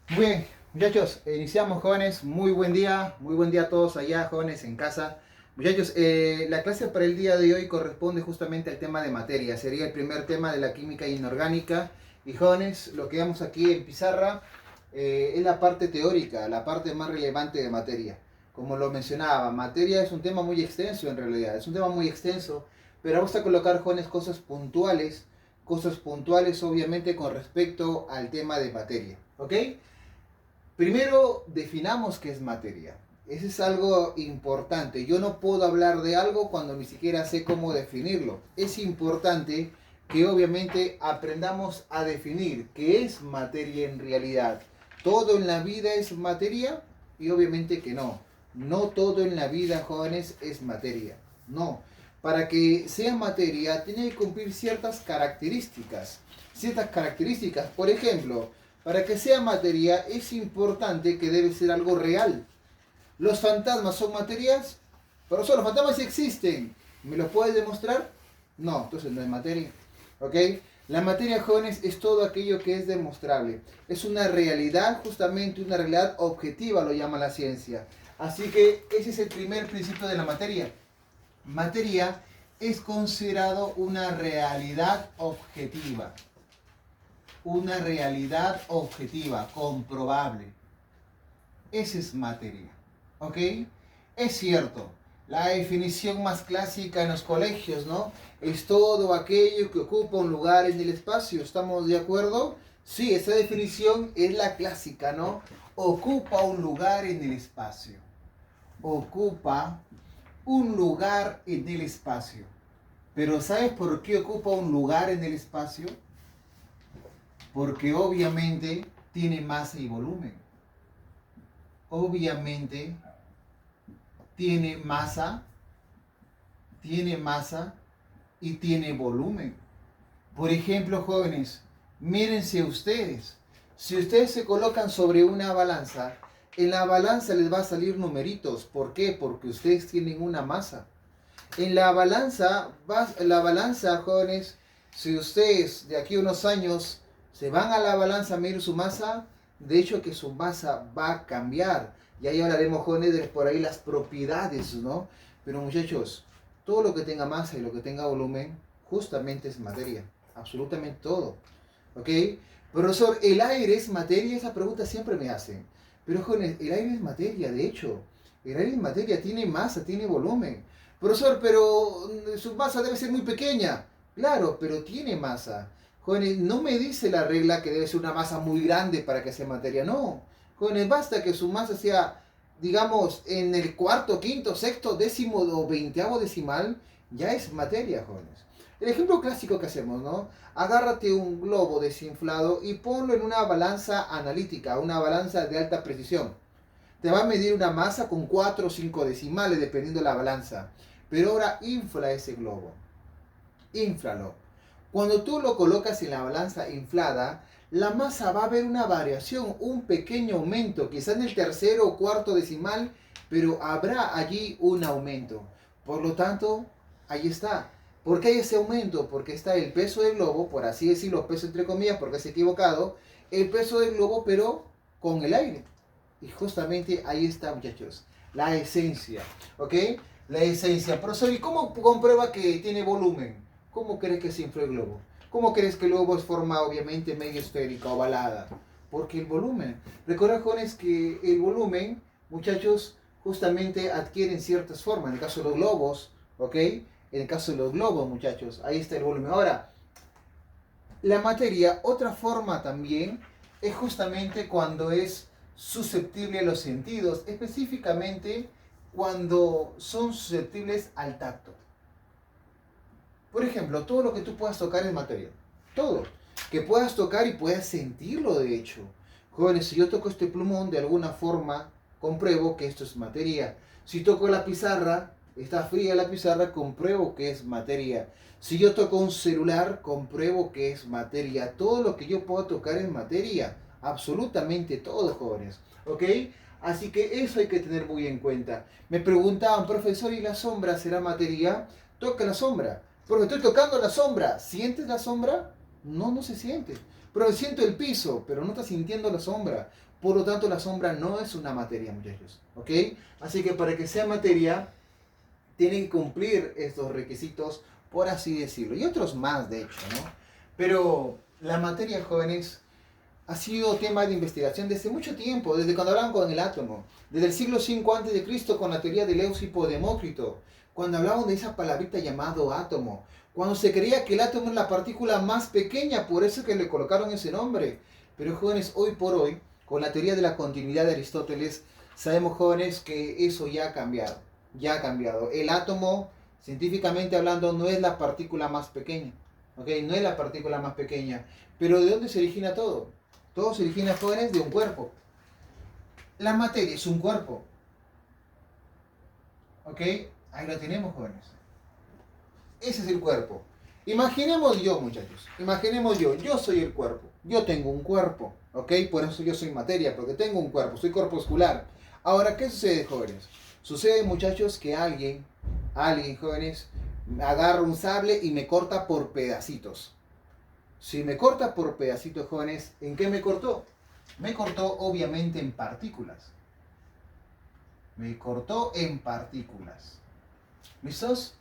Muy bien, muchachos, iniciamos jóvenes, muy buen día a todos allá, jóvenes en casa. Muchachos, la clase para el día de hoy corresponde justamente al tema de materia, sería el primer tema de la química inorgánica. Y jóvenes, lo que vemos aquí en pizarra es la parte teórica, la parte más relevante de materia. Como lo mencionaba, materia es un tema muy extenso en realidad, es un tema muy extenso, pero vamos a colocar, jóvenes, cosas puntuales obviamente con respecto al tema de materia, ¿ok? Primero, definamos qué es materia. Eso es algo importante. Yo no puedo hablar de algo cuando ni siquiera sé cómo definirlo. Es importante que obviamente aprendamos a definir qué es materia en realidad. ¿Todo en la vida es materia? Y obviamente que no. No todo en la vida, jóvenes, es materia. No. Para que sea materia, tiene que cumplir ciertas características. Ciertas características. Por ejemplo, para que sea materia es importante que debe ser algo real. ¿Los fantasmas son materias? Pero solo los fantasmas sí existen. ¿Me lo puedes demostrar? No, entonces no es materia. ¿Ok? La materia, jóvenes, es todo aquello que es demostrable. Es una realidad, justamente una realidad objetiva, lo llama la ciencia. Así que ese es el primer principio de la materia. Materia es considerado una realidad objetiva, una realidad objetiva, comprobable. Esa es materia. ¿Ok? Es cierto, la definición más clásica en los colegios, ¿no? Es todo aquello que ocupa un lugar en el espacio. ¿Estamos de acuerdo? Sí, esa definición es la clásica, ¿no? Ocupa un lugar en el espacio. Ocupa un lugar en el espacio. Pero ¿sabes por qué ocupa un lugar en el espacio? Porque obviamente tiene masa y volumen. Obviamente tiene masa y tiene volumen. Por ejemplo, jóvenes, mírense ustedes. Si ustedes se colocan sobre una balanza, en la balanza les va a salir numeritos. ¿Por qué? Porque ustedes tienen una masa. En la balanza, jóvenes, si ustedes de aquí a unos años se van a la balanza a medir su masa, de hecho que su masa va a cambiar. Y ahí hablaremos, jóvenes, de por ahí las propiedades, ¿no? Pero muchachos, todo lo que tenga masa y lo que tenga volumen, justamente es materia. Absolutamente todo. ¿Ok? Profesor, ¿el aire es materia? Esa pregunta siempre me hacen. Pero jóvenes, el aire es materia, de hecho. El aire es materia, tiene masa, tiene volumen. Profesor, pero su masa debe ser muy pequeña. Claro, pero tiene masa. Jóvenes, no me dice la regla que debe ser una masa muy grande para que sea materia. No. Jóvenes, basta que su masa sea, digamos, en el cuarto, quinto, sexto, décimo o veinteavo decimal, ya es materia, jóvenes. El ejemplo clásico que hacemos, ¿no? Agárrate un globo desinflado y ponlo en una balanza analítica, una balanza de alta precisión. Te va a medir una masa con 4 o 5 decimales, dependiendo de la balanza. Pero ahora infla ese globo. Inflalo. Cuando tú lo colocas en la balanza inflada, la masa va a ver una variación, un pequeño aumento, quizá en el tercero o cuarto decimal, pero habrá allí un aumento. Por lo tanto, ahí está. ¿Por qué hay ese aumento? Porque está el peso del globo, por así decirlo, peso entre comillas, porque es equivocado, el peso del globo, pero con el aire. Y justamente ahí está, muchachos, la esencia, ¿ok? La esencia. Profesor, ¿y cómo comprueba que tiene volumen? ¿Cómo crees que se infló el globo? ¿Cómo crees que el globo es forma obviamente medio esférica, ovalada? Porque el volumen. Recuerda, jóvenes, que el volumen, muchachos, justamente adquieren ciertas formas. En el caso de los globos, ¿ok? En el caso de los globos, muchachos, ahí está el volumen. Ahora, la materia, otra forma también, es justamente cuando es susceptible a los sentidos, específicamente cuando son susceptibles al tacto. Por ejemplo, todo lo que tú puedas tocar es materia. Todo. Que puedas tocar y puedas sentirlo, de hecho. Jóvenes, si yo toco este plumón, de alguna forma compruebo que esto es materia. Si toco la pizarra, está fría la pizarra, compruebo que es materia. Si yo toco un celular, compruebo que es materia. Todo lo que yo puedo tocar es materia. Absolutamente todo, jóvenes. ¿Ok? Así que eso hay que tener muy en cuenta. Me preguntaban, profesor, ¿y la sombra será materia? Toca la sombra. Porque estoy tocando la sombra. ¿Sientes la sombra? No, no se siente. Pero siento el piso, pero no está sintiendo la sombra. Por lo tanto, la sombra no es una materia, muchachos. ¿Ok? Así que para que sea materia, tiene que cumplir estos requisitos, por así decirlo. Y otros más, de hecho, ¿no? Pero la materia, jóvenes, ha sido tema de investigación desde mucho tiempo, desde cuando hablaban con el átomo, desde el siglo V a.C. con la teoría de Leucipo Demócrito, cuando hablaban de esa palabrita llamado átomo, cuando se creía que el átomo es la partícula más pequeña, por eso que le colocaron ese nombre. Pero jóvenes, hoy por hoy, con la teoría de la continuidad de Aristóteles, sabemos, jóvenes, que eso ya ha cambiado, ya ha cambiado. El átomo, científicamente hablando, no es la partícula más pequeña, ¿ok? No es la partícula más pequeña. Pero ¿de dónde se origina todo? Todo se origina, jóvenes, de un cuerpo. La materia es un cuerpo. ¿Ok? Ahí lo tenemos, jóvenes. Ese es el cuerpo. Imaginemos yo, muchachos. Imaginemos yo soy el cuerpo. Yo tengo un cuerpo. ¿Ok? Por eso yo soy materia, porque tengo un cuerpo. Soy corpuscular. Ahora, ¿qué sucede, jóvenes? Sucede, muchachos, que alguien, jóvenes, agarra un sable y me corta por pedacitos. Si me corta por pedacitos, jóvenes, ¿en qué me cortó? Me cortó obviamente en partículas. Me cortó en partículas. ¿Listos?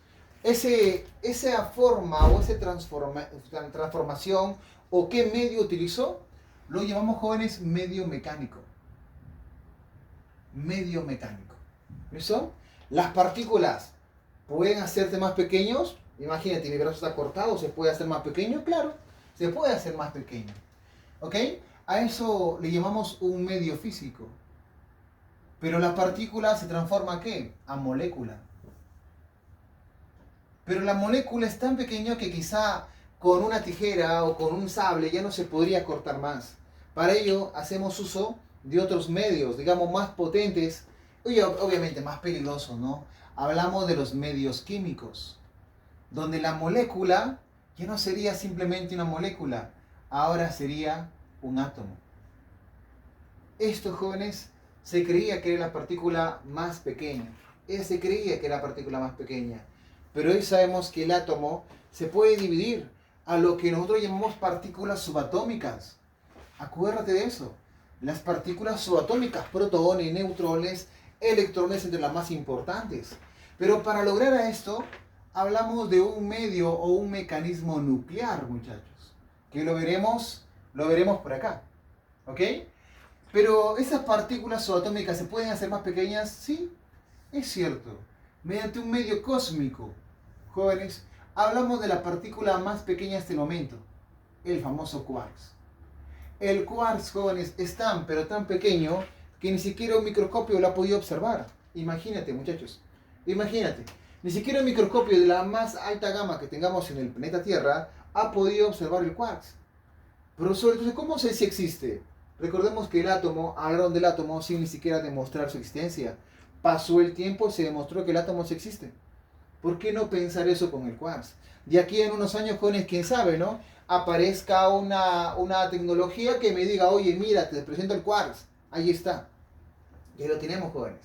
Esa forma o esa transformación o qué medio utilizó, lo llamamos, jóvenes, medio mecánico. Medio mecánico. ¿Listo? Las partículas pueden hacerse más pequeños. Imagínate, mi brazo está cortado, ¿se puede hacer más pequeño? Claro. Se puede hacer más pequeño. ¿Ok? A eso le llamamos un medio físico. Pero la partícula se transforma ¿a qué? A molécula. Pero la molécula es tan pequeña que quizá con una tijera o con un sable ya no se podría cortar más. Para ello hacemos uso de otros medios, digamos, más potentes y obviamente más peligrosos, ¿no? Hablamos de los medios químicos, donde la molécula ya no sería simplemente una molécula, ahora sería un átomo. Esto, jóvenes, se creía que era la partícula más pequeña. Se creía que era la partícula más pequeña. Pero hoy sabemos que el átomo se puede dividir a lo que nosotros llamamos partículas subatómicas. Acuérdate de eso. Las partículas subatómicas, protones, neutrones, electrones, entre las más importantes. Pero para lograr esto, hablamos de un medio o un mecanismo nuclear, muchachos. Que lo veremos por acá. ¿Ok? Pero esas partículas subatómicas se pueden hacer más pequeñas, sí, es cierto. Mediante un medio cósmico, jóvenes, hablamos de la partícula más pequeña hasta el momento, el famoso quarks. El quarks, jóvenes, es tan, pero tan pequeño que ni siquiera un microscopio lo ha podido observar. Imagínate, muchachos, imagínate. Ni siquiera un microscopio de la más alta gama que tengamos en el planeta Tierra ha podido observar el quarks. Profesor, entonces, ¿cómo sé si existe? Recordemos que el átomo, hablaron del átomo sin ni siquiera demostrar su existencia. Pasó el tiempo y se demostró que el átomo sí existe. ¿Por qué no pensar eso con el quarks? De aquí en unos años, jóvenes, quién sabe, ¿no? Aparezca una tecnología que me diga, oye, mira, te presento el quarks. Ahí está. Ya lo tenemos, jóvenes.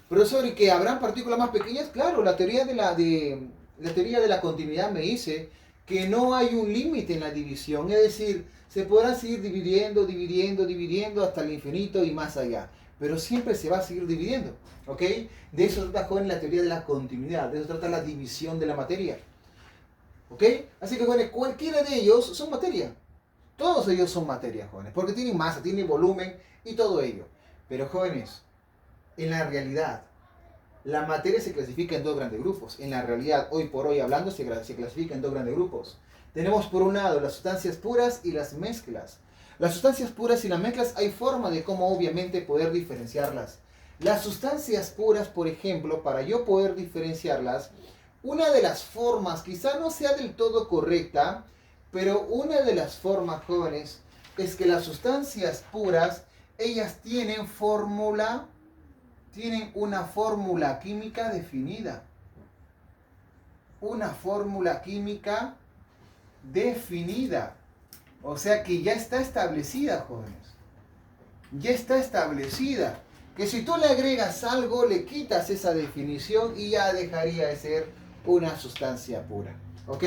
Profesor, ¿y que habrán partículas más pequeñas? Claro, la teoría de la continuidad me dice que no hay un límite en la división. Es decir, se podrá seguir dividiendo hasta el infinito y más allá. Pero siempre se va a seguir dividiendo. ¿Ok? De eso trata, joven, la teoría de la continuidad. De eso trata la división de la materia. ¿Ok? Así que, jóvenes, cualquiera de ellos son materia. Todos ellos son materia, jóvenes. Porque tienen masa, tienen volumen y todo ello. Pero, jóvenes, en la realidad, la materia se clasifica en dos grandes grupos. En la realidad, hoy por hoy hablando, se clasifica en dos grandes grupos. Tenemos por un lado las sustancias puras y las mezclas. Las sustancias puras y las mezclas hay forma de cómo obviamente poder diferenciarlas. Las sustancias puras, por ejemplo, para yo poder diferenciarlas, una de las formas, quizá no sea del todo correcta, pero una de las formas, jóvenes, es que las sustancias puras, ellas tienen una fórmula química definida. Una fórmula química definida. O sea que ya está establecida, jóvenes. Ya está establecida. Que si tú le agregas algo, le quitas esa definición y ya dejaría de ser una sustancia pura. ¿Ok?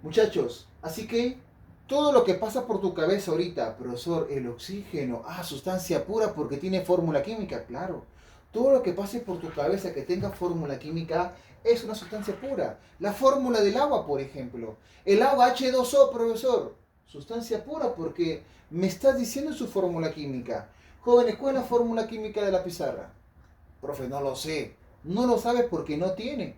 Muchachos, Así que todo lo que pasa por tu cabeza ahorita, profesor, el oxígeno, sustancia pura porque tiene fórmula química, claro. Todo lo que pase por tu cabeza que tenga fórmula química es una sustancia pura. La fórmula del agua, por ejemplo. El agua H2O, profesor, sustancia pura porque me estás diciendo su fórmula química. Jóvenes, ¿cuál es la fórmula química de la pizarra? Profe, no lo sé. No lo sabe porque no tiene.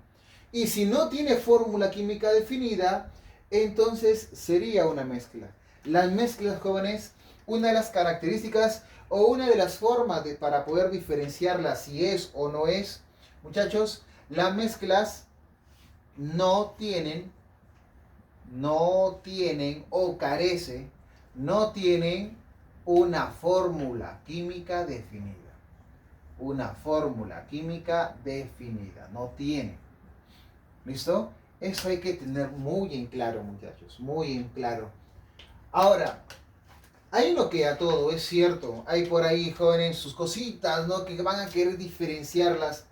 Y si no tiene fórmula química definida, entonces sería una mezcla. Las mezclas, jóvenes, una de las características o una de las formas para poder diferenciarla si es o no es, muchachos, las mezclas no tienen o carece, no tienen una fórmula química definida. Una fórmula química definida, no tiene. ¿Listo? Eso hay que tener muy en claro, muchachos, muy en claro. Ahora, hay uno que a todo, es cierto, hay por ahí jóvenes sus cositas, ¿no? Que van a querer diferenciarlas.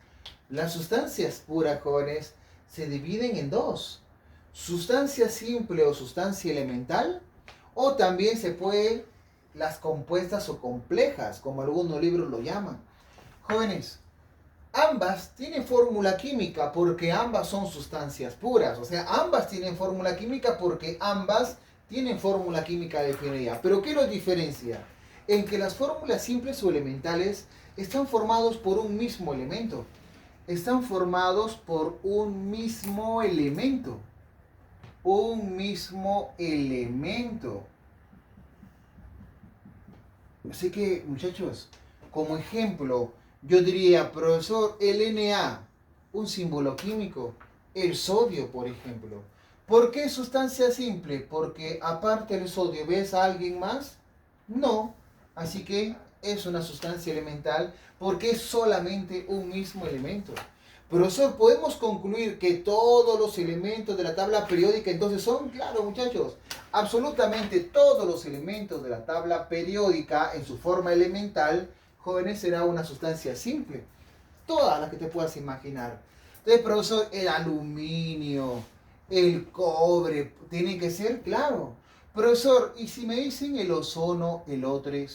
Las sustancias puras, jóvenes, se dividen en dos. Sustancia simple o sustancia elemental, o también se puede las compuestas o complejas, como algunos libros lo llaman. Jóvenes, ambas tienen fórmula química porque ambas son sustancias puras. O sea, ambas tienen fórmula química porque ambas tienen fórmula química definida. Pero ¿qué los diferencia? En que las fórmulas simples o elementales están formados por un mismo elemento. Están formados por un mismo elemento. Un mismo elemento. Así que, muchachos, como ejemplo, yo diría, profesor, el Na, un símbolo químico, el sodio, por ejemplo. ¿Por qué sustancia simple? Porque aparte del sodio, ¿ves a alguien más? No. Así que es una sustancia elemental porque es solamente un mismo elemento. Profesor, ¿podemos concluir que todos los elementos de la tabla periódica entonces son? Claro, muchachos, absolutamente todos los elementos de la tabla periódica en su forma elemental, jóvenes, será una sustancia simple. Todas las que te puedas imaginar. Entonces, profesor, el aluminio, el cobre, tiene que ser, claro. Profesor, ¿y si me dicen el ozono, el O3?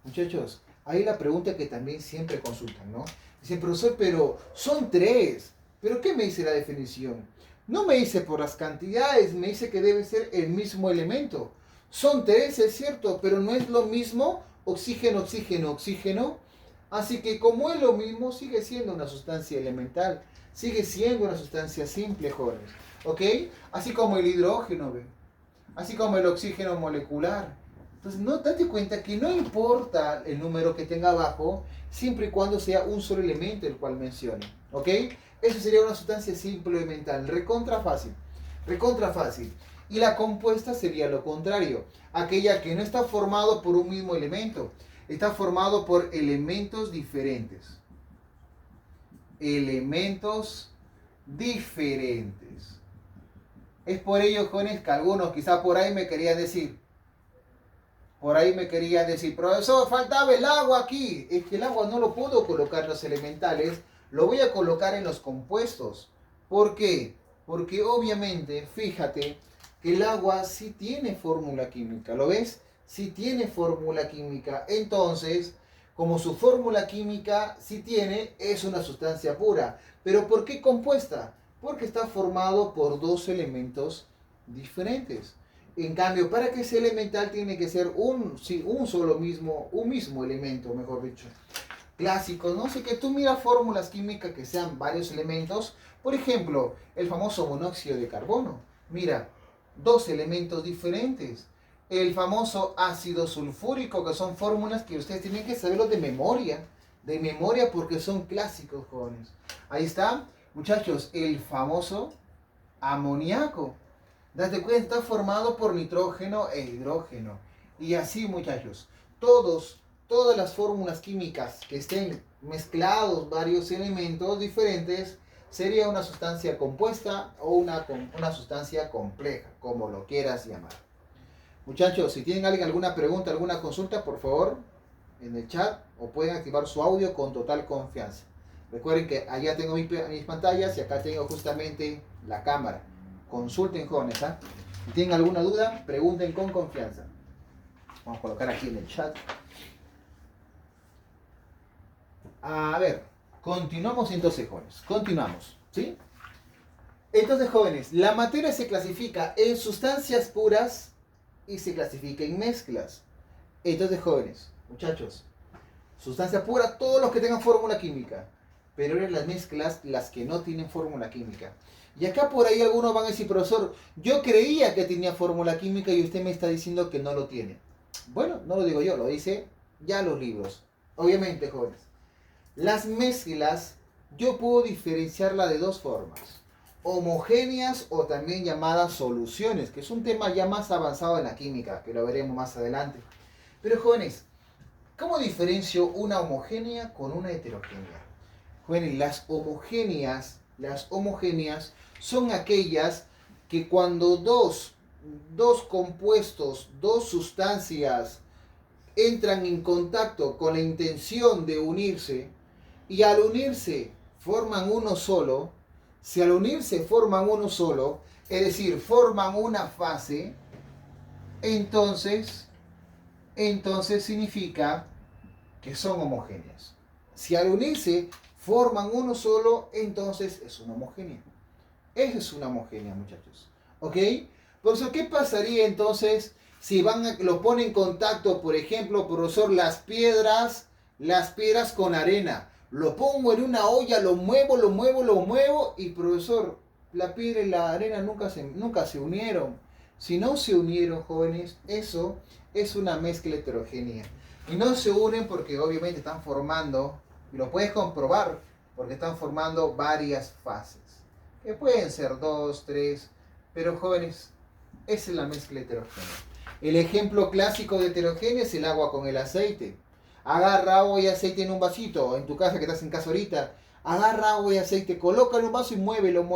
Muchachos, ahí la pregunta que también siempre consultan, ¿no? Dicen, profesor, pero son tres. ¿Pero qué me dice la definición? No me dice por las cantidades, me dice que debe ser el mismo elemento. Son tres, es cierto, pero no es lo mismo oxígeno, oxígeno, oxígeno. Así que como es lo mismo, sigue siendo una sustancia elemental. Sigue siendo una sustancia simple, jóvenes. ¿Ok? Así como el hidrógeno, ¿ve? Así como el oxígeno molecular. Entonces, no date cuenta que no importa el número que tenga abajo, siempre y cuando sea un solo elemento el cual mencione. ¿Ok? Eso sería una sustancia simple elemental. Recontra fácil. Recontra fácil. Y la compuesta sería lo contrario. Aquella que no está formado por un mismo elemento. Está formado por elementos diferentes. Elementos diferentes. Es por ello, jóvenes, que algunos quizá por ahí me querían decir, profesor, faltaba el agua aquí. Es que el agua no lo puedo colocar en los elementales, lo voy a colocar en los compuestos. ¿Por qué? Porque obviamente, fíjate, que el agua sí tiene fórmula química, ¿lo ves? Sí tiene fórmula química. Entonces, como su fórmula química sí tiene, es una sustancia pura. ¿Pero por qué compuesta? Porque está formado por dos elementos diferentes. En cambio, para que sea elemental tiene que ser un mismo elemento, mejor dicho. Clásico, ¿no? Así que tú miras fórmulas químicas que sean varios elementos. Por ejemplo, el famoso monóxido de carbono. Mira, dos elementos diferentes. El famoso ácido sulfúrico, que son fórmulas que ustedes tienen que saberlo de memoria. De memoria porque son clásicos, jóvenes. Ahí está, muchachos, el famoso amoníaco. Date cuenta, está formado por nitrógeno e hidrógeno. Y así, muchachos, todas las fórmulas químicas que estén mezclados varios elementos diferentes, sería una sustancia compuesta o una sustancia compleja, como lo quieras llamar. Muchachos, si tienen alguna pregunta, alguna consulta, por favor, en el chat, o pueden activar su audio con total confianza. Recuerden que allá tengo mis pantallas y acá tengo justamente la cámara. Consulten, jóvenes, ¿ah? Si tienen alguna duda, pregunten con confianza. Vamos a colocar aquí en el chat. A ver, continuamos entonces, jóvenes. Continuamos, ¿sí? Entonces, jóvenes, la materia se clasifica en sustancias puras y se clasifica en mezclas. Entonces, jóvenes, muchachos, sustancia pura, todos los que tengan fórmula química. Pero eran las mezclas las que no tienen fórmula química. Y acá por ahí algunos van a decir, profesor, yo creía que tenía fórmula química y usted me está diciendo que no lo tiene. Bueno, no lo digo yo, lo dice ya los libros. Obviamente, jóvenes. Las mezclas, yo puedo diferenciarla de dos formas. Homogéneas o también llamadas soluciones, que es un tema ya más avanzado en la química, que lo veremos más adelante. Pero jóvenes, ¿cómo diferencio una homogénea con una heterogénea? Jóvenes, las homogéneas son aquellas que cuando dos compuestos, dos sustancias entran en contacto con la intención de unirse y al unirse forman uno solo, si al unirse forman uno solo, es decir, forman una fase, entonces significa que son homogéneas. Si al unirse forman uno solo, entonces es una homogénea. Esa es una homogénea, muchachos. ¿Ok? Por eso, ¿qué pasaría entonces si lo ponen en contacto, por ejemplo, profesor, las piedras con arena? Lo pongo en una olla, lo muevo y profesor, la piedra y la arena nunca se unieron. Si no se unieron, jóvenes, eso es una mezcla heterogénea. Y no se unen porque obviamente están formando, y lo puedes comprobar, porque están formando varias fases. Que pueden ser 2, 3, pero jóvenes, esa es la mezcla heterogénea. El ejemplo clásico de heterogénea es el agua con el aceite. Agarra agua y aceite en un vasito, en tu casa que estás en casa ahorita, agarra agua y aceite, coloca en un vaso y muévelo.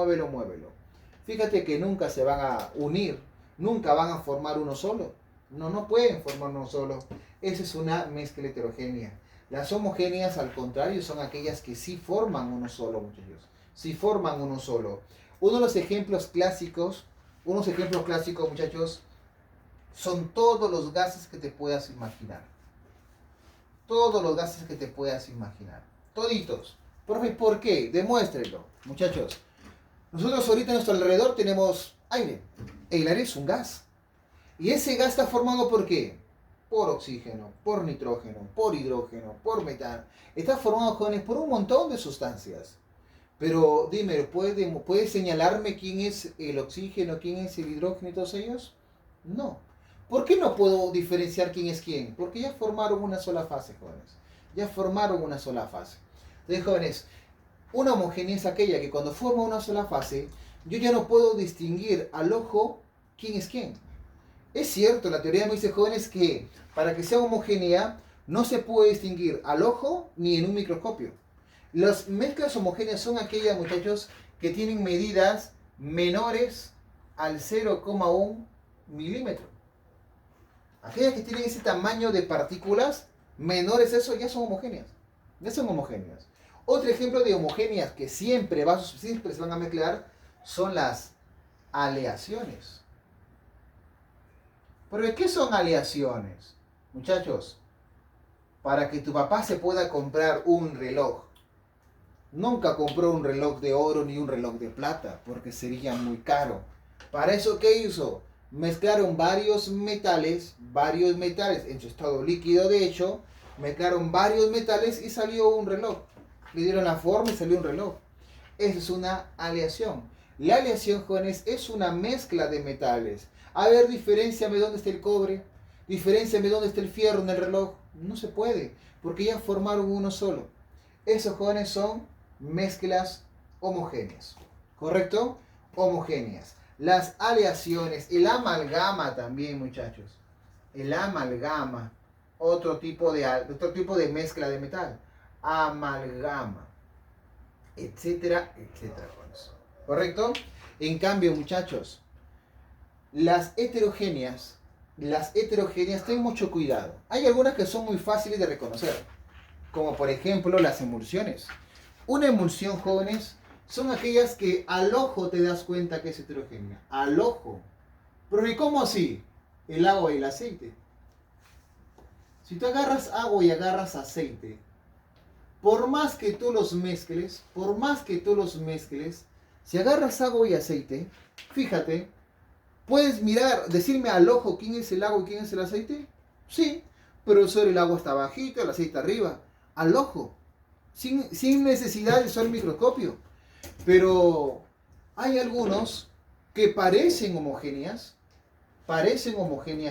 Fíjate que nunca se van a unir, nunca van a formar uno solo. No pueden formar uno solo. Esa es una mezcla heterogénea. Las homogéneas, al contrario, son aquellas que sí forman uno solo, muchachos. Sí forman uno solo. Uno de los ejemplos clásicos, muchachos, son todos los gases que te puedas imaginar. Todos los gases que te puedas imaginar. Toditos. Profe, ¿por qué? Demuéstrenlo, muchachos. Nosotros ahorita a nuestro alrededor tenemos aire. El aire es un gas. Y ese gas está formado ¿por qué? Por oxígeno, por nitrógeno, por hidrógeno, por metano. Está formado, jóvenes, por un montón de sustancias. Pero dime, ¿puedes señalarme quién es el oxígeno, quién es el hidrógeno y todos ellos? No. ¿Por qué no puedo diferenciar quién es quién? Porque ya formaron una sola fase, jóvenes. Ya formaron una sola fase. Entonces, jóvenes, una homogénea es aquella que cuando forma una sola fase, yo ya no puedo distinguir al ojo quién es quién. Es cierto, la teoría me dice, jóvenes, que para que sea homogénea no se puede distinguir al ojo ni en un microscopio. Las mezclas homogéneas son aquellas, muchachos, que tienen medidas menores al 0,1 milímetro. Aquellas que tienen ese tamaño de partículas menores, eso ya son homogéneas. Ya son homogéneas. Otro ejemplo de homogéneas que siempre se van a mezclar son las aleaciones. ¿Pero qué son aleaciones? Muchachos, para que tu papá se pueda comprar un reloj, nunca compró un reloj de oro ni un reloj de plata, porque sería muy caro. Para eso, ¿qué hizo? Mezclaron varios metales en su estado líquido, de hecho, mezclaron varios metales y salió un reloj. Le dieron la forma y salió un reloj. Esa es una aleación. La aleación, jóvenes, es una mezcla de metales. A ver, diferénciame dónde está el cobre, diferénciame dónde está el fierro en el reloj. No se puede, porque ya formaron uno solo. Esos, jóvenes, son mezclas homogéneas. ¿Correcto? Homogéneas. Las aleaciones, el amalgama también, muchachos. El amalgama, otro tipo de mezcla de metal. Amalgama, etcétera, etcétera. ¿Correcto? En cambio, muchachos, las heterogéneas, ten mucho cuidado. Hay algunas que son muy fáciles de reconocer, como por ejemplo las emulsiones. Una emulsión, jóvenes, son aquellas que al ojo te das cuenta que es heterogénea. Al ojo. Pero ¿y cómo así? El agua y el aceite. Si tú agarras agua y agarras aceite, por más que tú los mezcles, si agarras agua y aceite, fíjate, puedes mirar, decirme al ojo quién es el agua y quién es el aceite. Sí, pero solo el agua está bajito, el aceite arriba, al ojo, sin necesidad de usar el microscopio. Pero hay algunos que parecen homogéneas,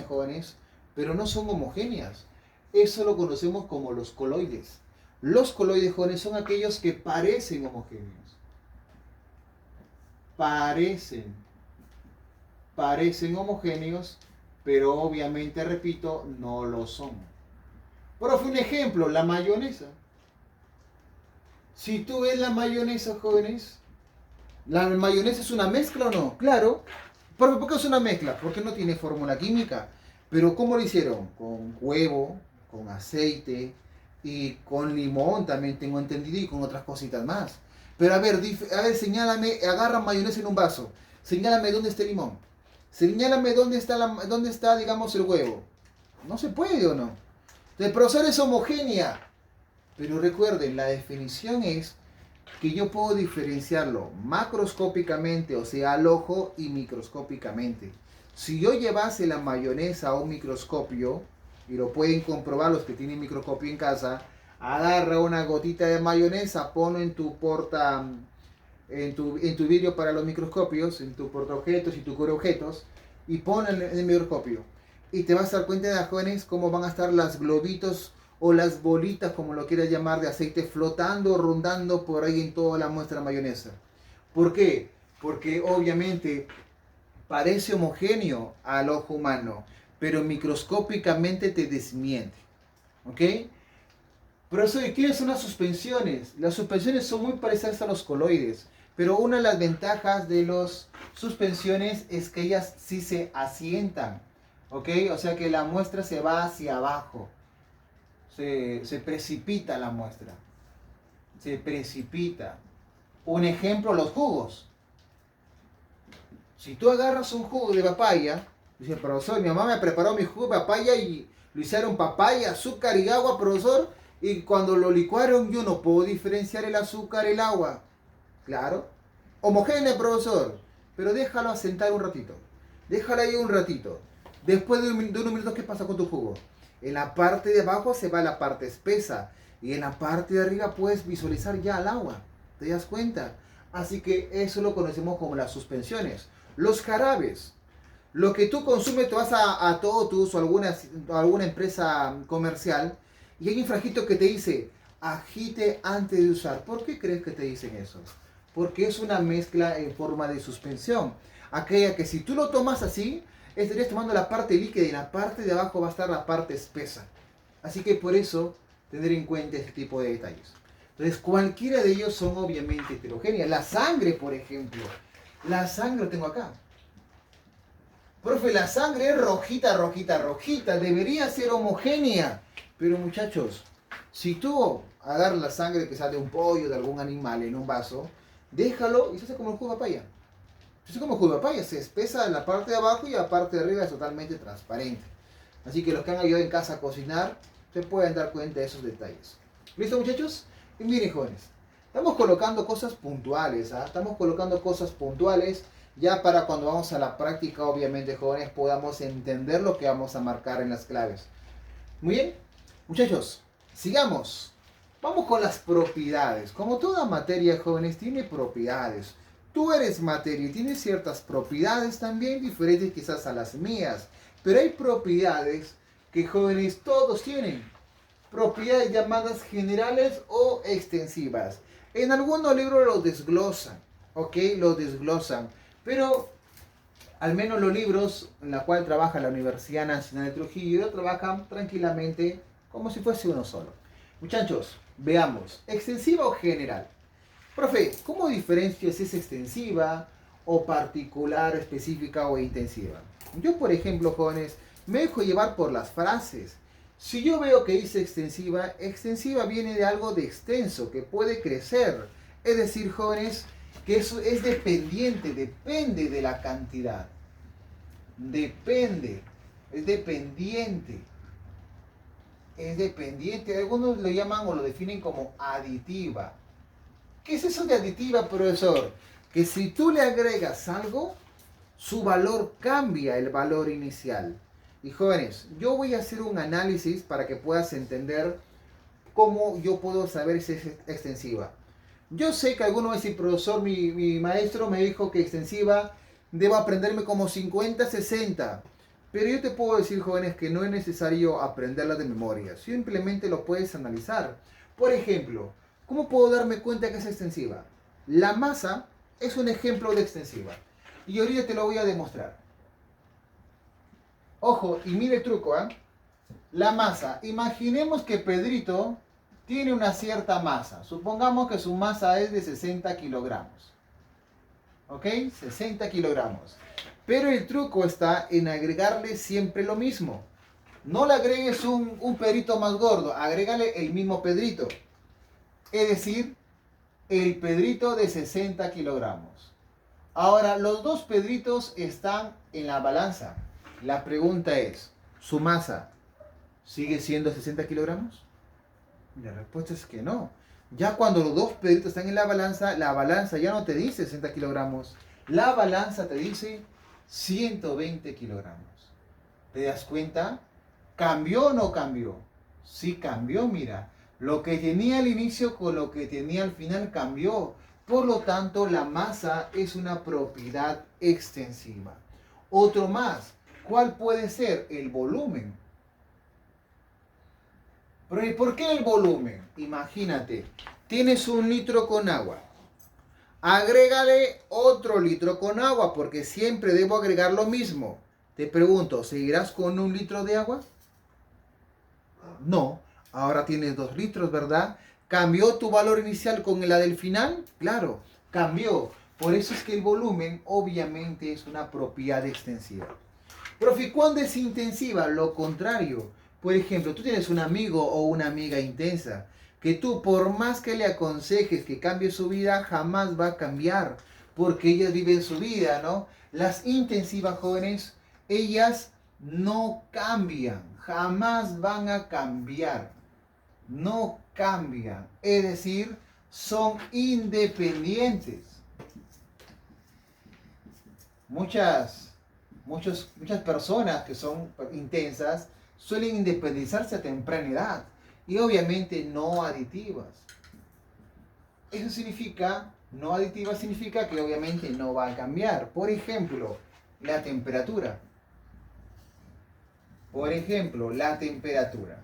jóvenes, pero no son homogéneas. Eso lo conocemos como los coloides. Los coloides, jóvenes, son aquellos que parecen homogéneos. Parecen homogéneos, pero obviamente, repito, no lo son. Profe, un ejemplo, la mayonesa. Si tú ves la mayonesa, jóvenes, ¿la mayonesa es una mezcla o no? Claro. ¿Por qué es una mezcla? Porque no tiene fórmula química. Pero ¿cómo lo hicieron? Con huevo, con aceite y con limón también tengo entendido y con otras cositas más. Pero a ver, señálame, agarra mayonesa en un vaso. Señálame dónde está el limón. Señálame dónde está, digamos, el huevo. No se puede o no. El proceso es homogénea. Pero recuerden, la definición es que yo puedo diferenciarlo macroscópicamente, o sea, al ojo, y microscópicamente. Si yo llevase la mayonesa a un microscopio, y lo pueden comprobar los que tienen microscopio en casa, agarra una gotita de mayonesa, ponlo en tu en tu vidrio para los microscopios, en tu portaobjetos y tu cubreobjetos, y ponlo en el microscopio. Y te vas a dar cuenta, de jóvenes, cómo van a estar las globitos o las bolitas, como lo quieras llamar, de aceite flotando, rondando por ahí en toda la muestra de mayonesa. ¿Por qué? Porque obviamente parece homogéneo al ojo humano, pero microscópicamente te desmiente. ¿Ok? Profesor, ¿qué son las suspensiones? Las suspensiones son muy parecidas a los coloides, pero una de las ventajas de las suspensiones es que ellas sí se asientan. ¿Ok? O sea que la muestra se va hacia abajo. Se precipita la muestra. Se precipita. Un ejemplo, los jugos. Si tú agarras un jugo de papaya, dice, profesor, mi mamá me preparó mi jugo de papaya y lo hicieron papaya, azúcar y agua, profesor, y cuando lo licuaron yo no puedo diferenciar el azúcar y el agua. Claro. Homogéneo, profesor, pero déjalo asentar un ratito. Déjalo ahí un ratito. Después de unos minutos, ¿qué pasa con tu jugo? En la parte de abajo se va la parte espesa y en la parte de arriba puedes visualizar ya el agua. ¿Te das cuenta? Así que eso lo conocemos como las suspensiones. Los jarabes. Lo que tú consumes, te vas a Totus o alguna empresa comercial y hay un frasquito que te dice agite antes de usar. ¿Por qué crees que te dicen eso? Porque es una mezcla en forma de suspensión. Aquella que si tú lo tomas así, estarías tomando la parte líquida y en la parte de abajo va a estar la parte espesa. Así que por eso tener en cuenta este tipo de detalles. Entonces cualquiera de ellos son obviamente heterogéneas. La sangre, por ejemplo. La sangre lo tengo acá. Profe, la sangre es rojita, rojita, rojita. Debería ser homogénea. Pero muchachos, si tú agarras la sangre que sale de un pollo, de algún animal en un vaso, déjalo y se hace como el jugo de papaya. Se hace como el jugo de papaya. Se espesa en la parte de abajo y la parte de arriba es totalmente transparente. Así que los que han ayudado en casa a cocinar se pueden dar cuenta de esos detalles. ¿Listo, muchachos? Y miren, jóvenes, estamos colocando cosas puntuales, ¿ah? Estamos colocando cosas puntuales ya para cuando vamos a la práctica, obviamente, jóvenes, podamos entender lo que vamos a marcar en las claves. Muy bien, muchachos, sigamos. Vamos con las propiedades. Como toda materia, jóvenes, tiene propiedades. Tú eres materia y tienes ciertas propiedades también diferentes quizás a las mías. Pero hay propiedades que, jóvenes, todos tienen. Propiedades llamadas generales o extensivas. En algunos libros lo desglosan, ¿ok? Lo desglosan. Pero al menos los libros en los cuales trabaja la Universidad Nacional de Trujillo trabajan tranquilamente como si fuese uno solo. Muchachos, veamos. ¿Extensiva o general? Profe, ¿cómo diferencio si es extensiva o particular, específica o intensiva? Yo, por ejemplo, jóvenes, me dejo llevar por las frases. Si yo veo que dice extensiva, extensiva viene de algo de extenso, que puede crecer. Es decir, jóvenes, que eso es dependiente, depende de la cantidad. Depende, es dependiente. Es dependiente. Algunos lo llaman o lo definen como aditiva. ¿Qué es eso de aditiva, profesor? Que si tú le agregas algo, su valor cambia el valor inicial. Y jóvenes, yo voy a hacer un análisis para que puedas entender cómo yo puedo saber si es extensiva. Yo sé que alguno va a decir, profesor, mi maestro me dijo que extensiva debo aprenderme como 50, 60. Pero yo te puedo decir, jóvenes, que no es necesario aprenderla de memoria. Simplemente lo puedes analizar. Por ejemplo, ¿cómo puedo darme cuenta que es extensiva? La masa es un ejemplo de extensiva. Y ahorita te lo voy a demostrar. Ojo, y mire el truco, ¿eh? La masa. Imaginemos que Pedrito tiene una cierta masa. Supongamos que su masa es de 60 kilogramos. ¿Ok? 60 kilogramos. Pero el truco está en agregarle siempre lo mismo. No le agregues un Pedrito más gordo, agrégale el mismo Pedrito. Es decir, el Pedrito de 60 kilogramos. Ahora, los dos Pedritos están en la balanza. La pregunta es, ¿su masa sigue siendo 60 kilogramos? La respuesta es que no. Ya cuando los dos Pedritos están en la balanza ya no te dice 60 kilogramos. La balanza te dice 120 kilogramos. ¿Te das cuenta? ¿Cambió o no cambió? Sí cambió, mira. Lo que tenía al inicio con lo que tenía al final cambió. Por lo tanto, la masa es una propiedad extensiva. Otro más. ¿Cuál puede ser? El volumen. Pero ¿y por qué el volumen? Imagínate, tienes 1 litro con agua. Agrégale otro litro con agua, porque siempre debo agregar lo mismo. Te pregunto, ¿seguirás con 1 litro de agua? No. Ahora tienes 2 litros, ¿verdad? ¿Cambió tu valor inicial con la del final? Claro, cambió. Por eso es que el volumen obviamente es una propiedad extensiva. Profe, ¿cuándo es intensiva? Lo contrario. Por ejemplo, tú tienes un amigo o una amiga intensa que tú por más que le aconsejes que cambie su vida, jamás va a cambiar porque ellas viven su vida, ¿no? Las intensivas jóvenes, ellas no cambian, jamás van a cambiar, no cambian, es decir, son independientes. Muchas personas que son intensas suelen independizarse a temprana edad y obviamente no aditivas. Eso significa, no aditiva significa que obviamente no va a cambiar. Por ejemplo, la temperatura. Por ejemplo, la temperatura.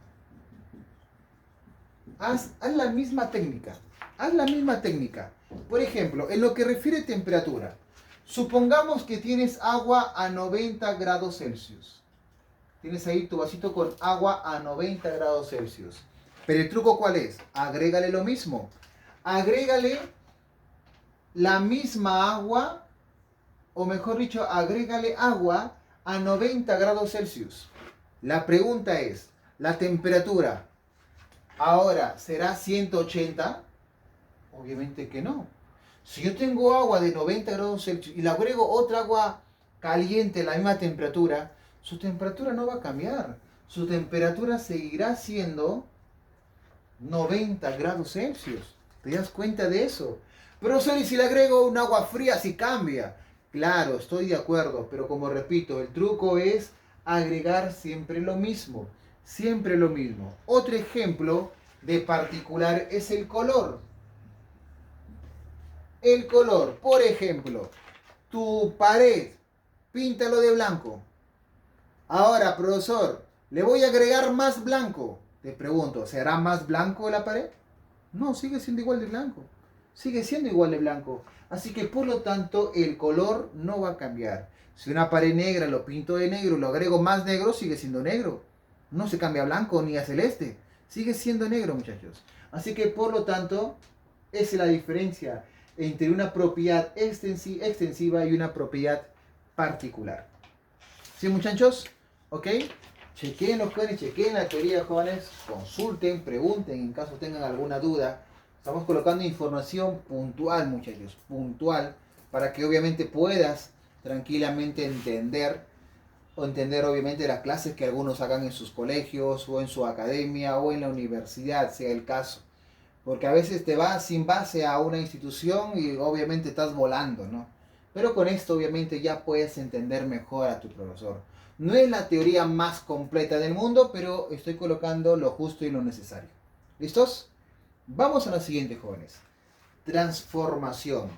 Haz la misma técnica. Haz la misma técnica. Por ejemplo, en lo que refiere a temperatura. Supongamos que tienes agua a 90 grados Celsius. Tienes ahí tu vasito con agua a 90 grados Celsius. Pero el truco ¿cuál es? Agrégale lo mismo. Agrégale la misma agua, o mejor dicho, agrégale agua a 90 grados Celsius. La pregunta es, ¿la temperatura ahora será 180? Obviamente que no. Si yo tengo agua de 90 grados Celsius y le agrego otra agua caliente a la misma temperatura, su temperatura no va a cambiar. Su temperatura seguirá siendo 90 grados Celsius. ¿Te das cuenta de eso? Profesor, ¿y si le agrego un agua fría, si cambia? Claro, estoy de acuerdo, pero como repito, el truco es agregar siempre lo mismo. Siempre lo mismo. Otro ejemplo de particular es el color. El color, por ejemplo, tu pared, píntalo de blanco. Ahora, profesor, le voy a agregar más blanco. Te pregunto, ¿será más blanco la pared? No, sigue siendo igual de blanco. Sigue siendo igual de blanco. Así que, por lo tanto, el color no va a cambiar. Si una pared negra lo pinto de negro, lo agrego más negro, sigue siendo negro. No se cambia a blanco ni a celeste. Sigue siendo negro, muchachos. Así que, por lo tanto, esa es la diferencia entre una propiedad extensiva y una propiedad particular. ¿Sí, muchachos? ¿Ok? Chequen los jóvenes, chequen la teoría, jóvenes. Consulten, pregunten en caso tengan alguna duda. Estamos colocando información puntual, muchachos. Puntual. Para que obviamente puedas tranquilamente entender o entender obviamente las clases que algunos hagan en sus colegios o en su academia o en la universidad, sea el caso. Porque a veces te vas sin base a una institución y obviamente estás volando, ¿no? Pero con esto obviamente ya puedes entender mejor a tu profesor. No es la teoría más completa del mundo, pero estoy colocando lo justo y lo necesario. ¿Listos? Vamos a la siguiente, jóvenes. Transformación.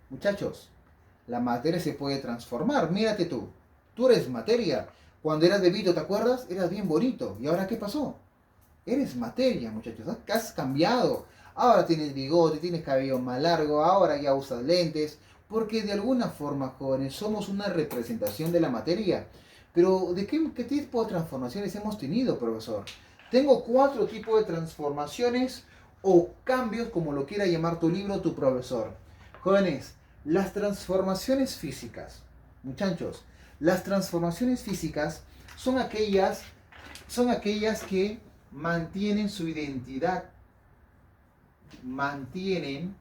Muchachos, la materia se puede transformar. Mírate tú. Tú eres materia. Cuando eras bebito, ¿te acuerdas? Eras bien bonito. ¿Y ahora qué pasó? Eres materia, muchachos. Has cambiado. Ahora tienes bigote, tienes cabello más largo, ahora ya usas lentes. Porque de alguna forma, jóvenes, somos una representación de la materia. Pero, ¿de qué tipo de transformaciones hemos tenido, profesor? Tengo 4 tipos de transformaciones o cambios, como lo quiera llamar tu libro, tu profesor. Jóvenes, las transformaciones físicas, muchachos, las transformaciones físicas son aquellas que mantienen su identidad, mantienen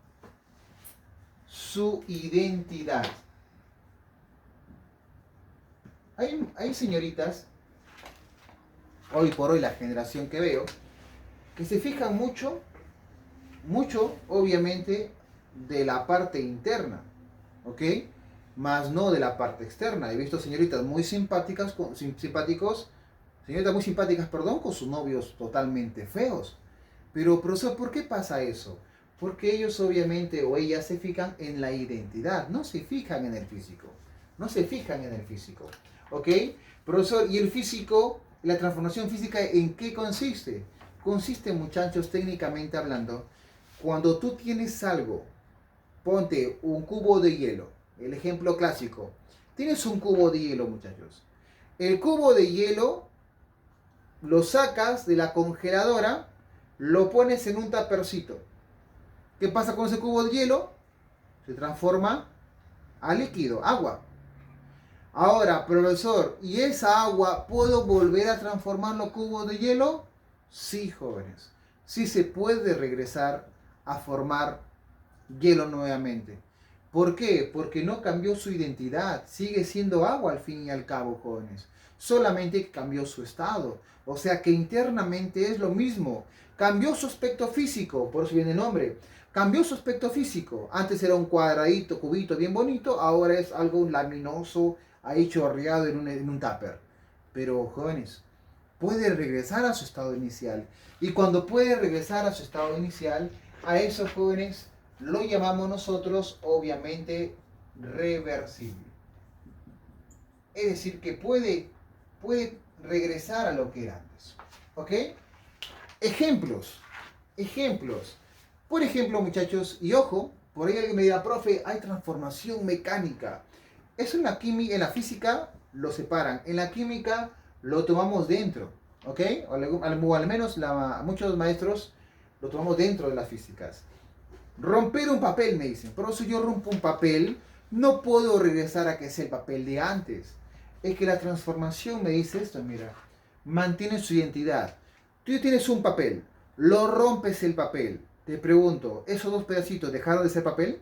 su identidad. Hay señoritas, hoy por hoy la generación que veo, que se fijan mucho, obviamente, de la parte interna, ¿ok? Más no de la parte externa. He visto señoritas muy simpáticas, señoritas muy simpáticas, perdón, con sus novios totalmente feos. Pero, profesor, ¿por qué pasa eso? Porque ellos obviamente o ellas se fijan en la identidad, no se fijan en el físico. No se fijan en el físico. ¿Ok? Profesor, ¿y el físico, la transformación física, en qué consiste? Consiste, muchachos, técnicamente hablando, cuando tú tienes algo, ponte un cubo de hielo, el ejemplo clásico. Tienes un cubo de hielo, muchachos. El cubo de hielo lo sacas de la congeladora, lo pones en un tapercito. ¿Qué pasa con ese cubo de hielo? Se transforma a líquido, agua. Ahora, profesor, ¿y esa agua puedo volver a transformar los cubos de hielo? Sí, jóvenes. Sí se puede regresar a formar hielo nuevamente. ¿Por qué? Porque no cambió su identidad. Sigue siendo agua al fin y al cabo, jóvenes. Solamente cambió su estado. O sea que internamente es lo mismo. Cambió su aspecto físico, por eso viene el nombre. Cambió su aspecto físico. Antes era un cuadradito, cubito bien bonito. Ahora es algo laminoso, ahí chorreado en un tupper. Pero, jóvenes, puede regresar a su estado inicial. Y cuando puede regresar a su estado inicial, a esos jóvenes lo llamamos nosotros, obviamente, reversible. Es decir, que puede regresar a lo que era antes. ¿Ok? Ejemplos. Ejemplos. Por ejemplo, muchachos, y ojo, por ahí alguien me dirá, profe, hay transformación mecánica. Eso en la física lo separan. En la química lo tomamos dentro. ¿Ok? O al menos muchos maestros lo tomamos dentro de las físicas. Romper un papel, me dicen. Pero si yo rompo un papel, no puedo regresar a que sea el papel de antes. Es que la transformación, me dice esto, mira, mantiene su identidad. Tú tienes un papel, lo rompes el papel. Te pregunto, ¿esos 2 pedacitos dejaron de ser papel?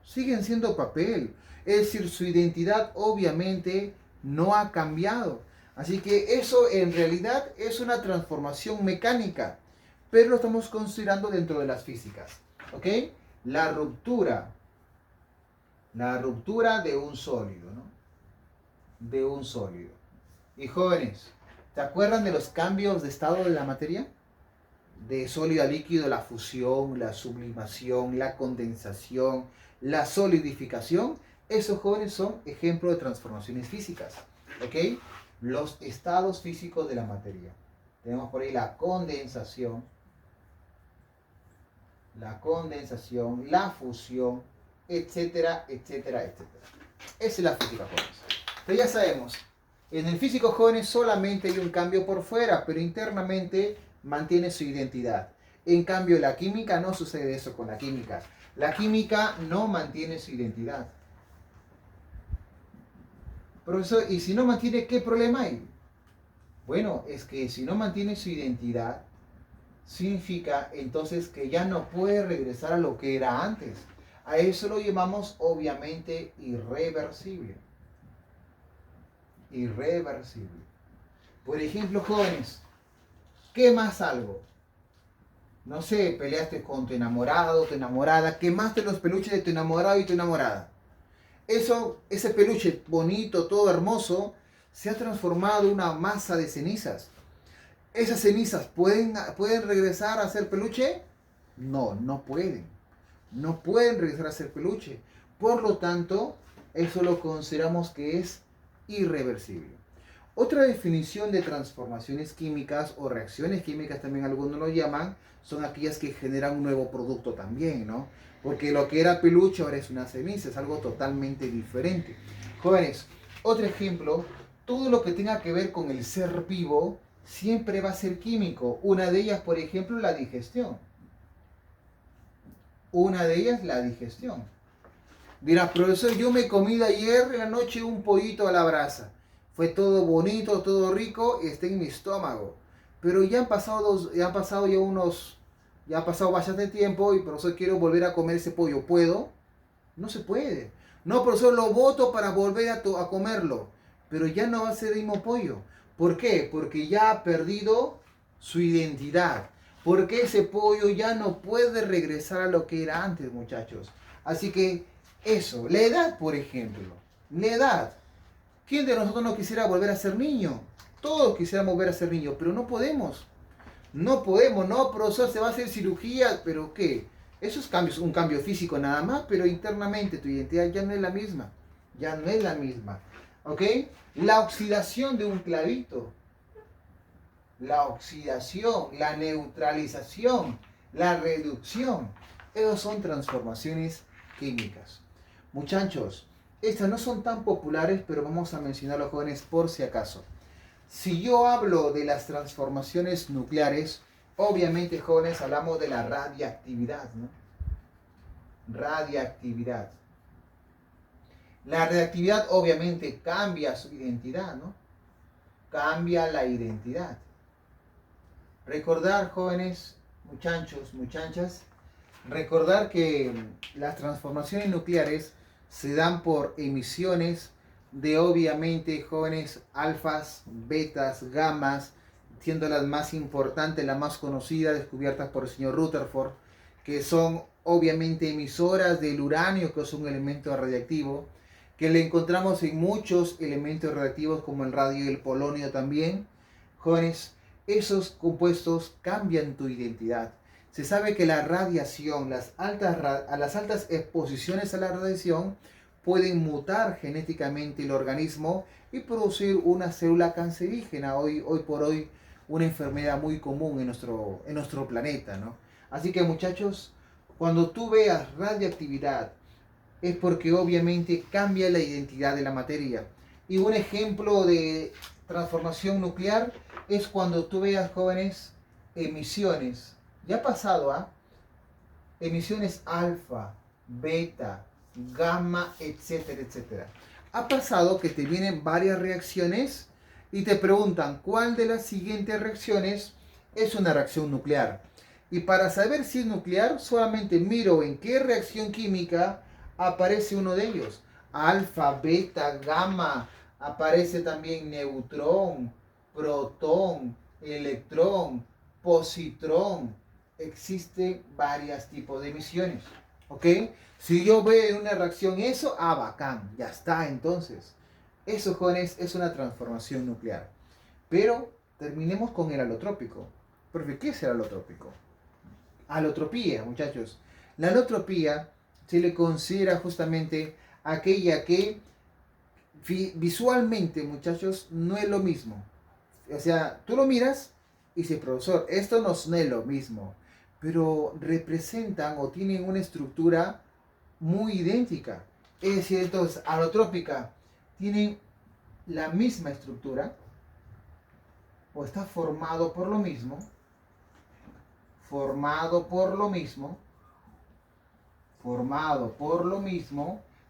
Siguen siendo papel. Es decir, su identidad obviamente no ha cambiado. Así que eso en realidad es una transformación mecánica, pero lo estamos considerando dentro de las físicas. ¿Ok? La ruptura de un sólido, ¿no? De un sólido. Y jóvenes, ¿te acuerdan de los cambios de estado de la materia? De sólido a líquido, la fusión, la sublimación, la condensación, la solidificación. Esos, jóvenes, son ejemplos de transformaciones físicas. ¿Ok? Los estados físicos de la materia. Tenemos por ahí la condensación, la fusión, etcétera, etcétera, etcétera. Esa es la física, jóvenes. Pero ya sabemos, en el físico, jóvenes, solamente hay un cambio por fuera, pero internamente mantiene su identidad. En cambio, la química no sucede eso con la química. La química no mantiene su identidad. Profesor, ¿y si no mantiene, qué problema hay? Bueno, es que si no mantiene su identidad, significa entonces que ya no puede regresar a lo que era antes. A eso lo llamamos obviamente irreversible. irreversible. Por ejemplo, jóvenes, quemas algo. No sé, peleaste con tu enamorado, tu enamorada, quemaste los peluches de tu enamorado y tu enamorada. Ese peluche bonito, todo hermoso, se ha transformado en una masa de cenizas. ¿Esas cenizas pueden regresar a ser peluche? No, no pueden. No pueden regresar a ser peluche. Por lo tanto, eso lo consideramos que es irreversible. Otra definición de transformaciones químicas o reacciones químicas, también algunos lo llaman, son aquellas que generan un nuevo producto también, ¿no? Porque lo que era peluche ahora es una ceniza, es algo totalmente diferente. Jóvenes, otro ejemplo, todo lo que tenga que ver con el ser vivo siempre va a ser químico. Una de ellas, por ejemplo, la digestión. Una de ellas, la digestión. Dirás, profesor, yo me comí de ayer en la noche un pollito a la brasa. Fue todo bonito, todo rico y está en mi estómago. Pero ya han pasado ya ha pasado bastante tiempo y profesor quiero volver a comer ese pollo. ¿Puedo? No se puede. No, profesor, lo boto para volver a comerlo. Pero ya no va a ser el mismo pollo. ¿Por qué? Porque ya ha perdido su identidad. Porque ese pollo ya no puede regresar a lo que era antes, muchachos. Así que eso, la edad, por ejemplo. La edad. ¿Quién de nosotros no quisiera volver a ser niño? Todos quisiéramos volver a ser niños, pero no podemos. No podemos, no, profesor, se va a hacer cirugía, pero ¿qué? Eso es un cambio físico nada más, pero internamente tu identidad ya no es la misma. Ya no es la misma. ¿Ok? La oxidación de un clavito. La oxidación, la neutralización, la reducción. Esas son transformaciones químicas. Muchachos, estas no son tan populares, pero vamos a mencionar a los jóvenes por si acaso. Si yo hablo de las transformaciones nucleares, obviamente, jóvenes, hablamos de la radiactividad, ¿no? Radiactividad. La radiactividad obviamente cambia su identidad, ¿no? Cambia la identidad. Recordar, jóvenes, muchachos, muchachas, recordar que las transformaciones nucleares se dan por emisiones de obviamente jóvenes alfas, betas, gamas, siendo las más importantes, las más conocidas, descubiertas por el señor Rutherford, que son obviamente emisoras del uranio, que es un elemento radiactivo, que le encontramos en muchos elementos radiactivos como el radio y el polonio también. Jóvenes, esos compuestos cambian tu identidad. Se sabe que la radiación, las altas exposiciones a la radiación, pueden mutar genéticamente el organismo y producir una célula cancerígena, hoy por hoy una enfermedad muy común en nuestro planeta, ¿no? Así que, muchachos, cuando tú veas radiactividad, es porque obviamente cambia la identidad de la materia. Y un ejemplo de transformación nuclear es cuando tú veas, jóvenes, emisiones. Ya ha pasado, ¿ah? Emisiones alfa, beta, gamma, etcétera, etcétera. Ha pasado que te vienen varias reacciones y te preguntan cuál de las siguientes reacciones es una reacción nuclear. Y para saber si es nuclear, solamente miro en qué reacción química aparece uno de ellos. Alfa, beta, gamma, aparece también neutrón, protón, electrón, positrón. Existen varios tipos de emisiones. ¿Ok? Si yo veo en una reacción eso, bacán, ya está entonces. Eso, jóvenes, es una transformación nuclear. Pero terminemos con el alotrópico. Porque, ¿qué es el alotrópico? Alotropía, muchachos. La alotropía se le considera justamente aquella que visualmente, muchachos, no es lo mismo. O sea, tú lo miras y dices, profesor, esto no es lo mismo, pero representan o tienen una estructura muy idéntica. Es decir, entonces, alotrópica tienen la misma estructura o está formado por lo mismo,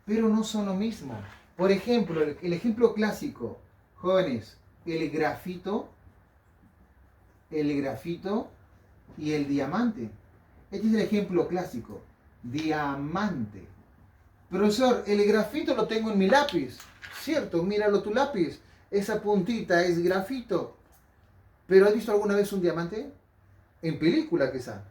pero no son lo mismo. Por ejemplo, el ejemplo clásico, jóvenes, el grafito y el diamante. Este es el ejemplo clásico, diamante. Profesor, el grafito lo tengo en mi lápiz, ¿cierto? Míralo tu lápiz. esa puntita es grafito. ¿Pero has visto alguna vez un diamante? En película quizá.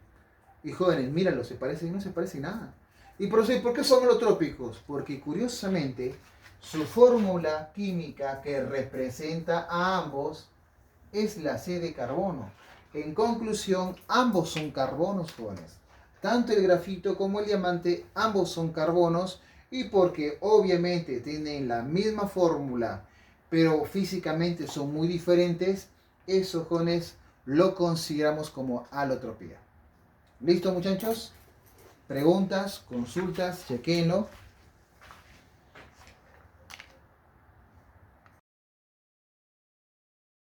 Y jóvenes, míralo, se parecen, no se parecen nada. ¿Y por qué son holotrópicos? Porque curiosamente su fórmula química que representa a ambos es la C de carbono. En conclusión, ambos son carbonos, jóvenes. Tanto el grafito como el diamante, ambos son carbonos, y porque obviamente tienen la misma fórmula, pero físicamente son muy diferentes, eso, jóvenes, lo consideramos como alotropía. ¿Listo, muchachos? Preguntas, consultas, chequenlo.